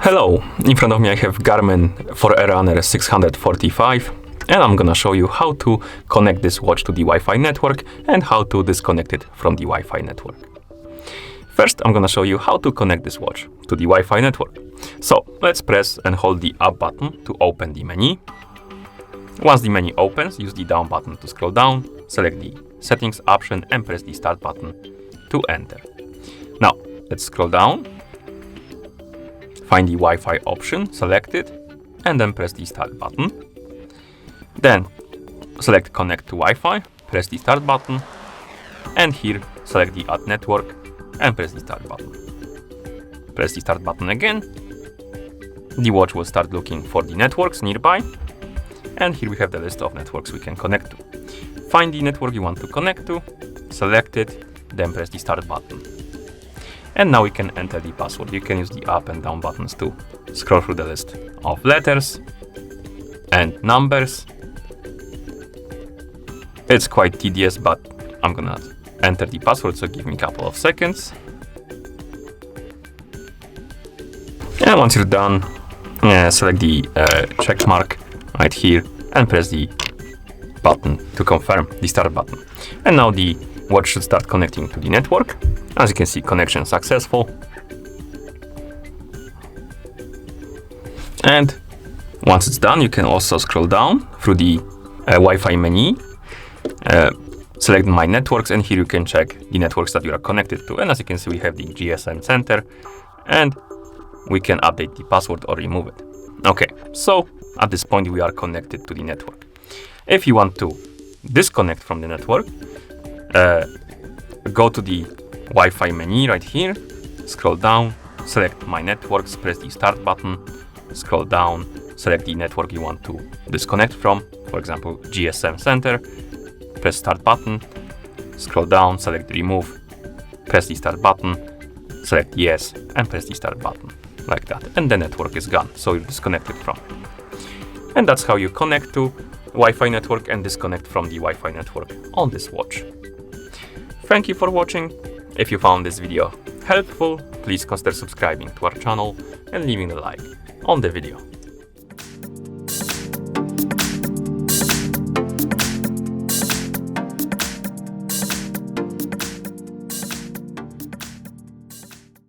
Hello, in front of me I have GARMIN Forerunner 645, and I'm gonna show you how to connect this watch to the Wi-Fi network and how to disconnect it from the Wi-Fi network. First, I'm gonna show you how to connect this watch to the Wi-Fi network. So let's press and hold the up button to open the menu. Once the menu opens, use the down button to scroll down, select the settings option and press the start button to enter. Now, let's scroll down. Find the Wi-Fi option, select it, and then press the start button. Then select connect to Wi-Fi, press the start button, and here select the add network and press the start button. Press the start button again. The watch will start looking for the networks nearby, and here we have the list of networks we can connect to. Find the network you want to connect to, select it, then press the start button. And now we can enter the password. You can use the up and down buttons to scroll through the list of letters and numbers. It's quite tedious, but I'm gonna enter the password, so give me a couple of seconds. And once you're done, select the check mark right here and press the button to confirm, the start button. And now the watch should start connecting to the network. As you can see, connection successful. And once it's done, you can also scroll down through the Wi-Fi menu, select My Networks, and here you can check the networks that you are connected to. And as you can see, we have the GSM center, and we can update the password or remove it. Okay, so at this point, we are connected to the network. If you want to disconnect from the network, go to the Wi-Fi menu right here, scroll down, select My Networks, press the start button, scroll down, select the network you want to disconnect from, for example, GSM center, press start button, scroll down, select remove, press the start button, select yes, and press the start button, like that. And the network is gone, so you're disconnected from it. And that's how you connect to Wi-Fi network and disconnect from the Wi-Fi network on this watch. Thank you for watching. If you found this video helpful, please consider subscribing to our channel and leaving a like on the video.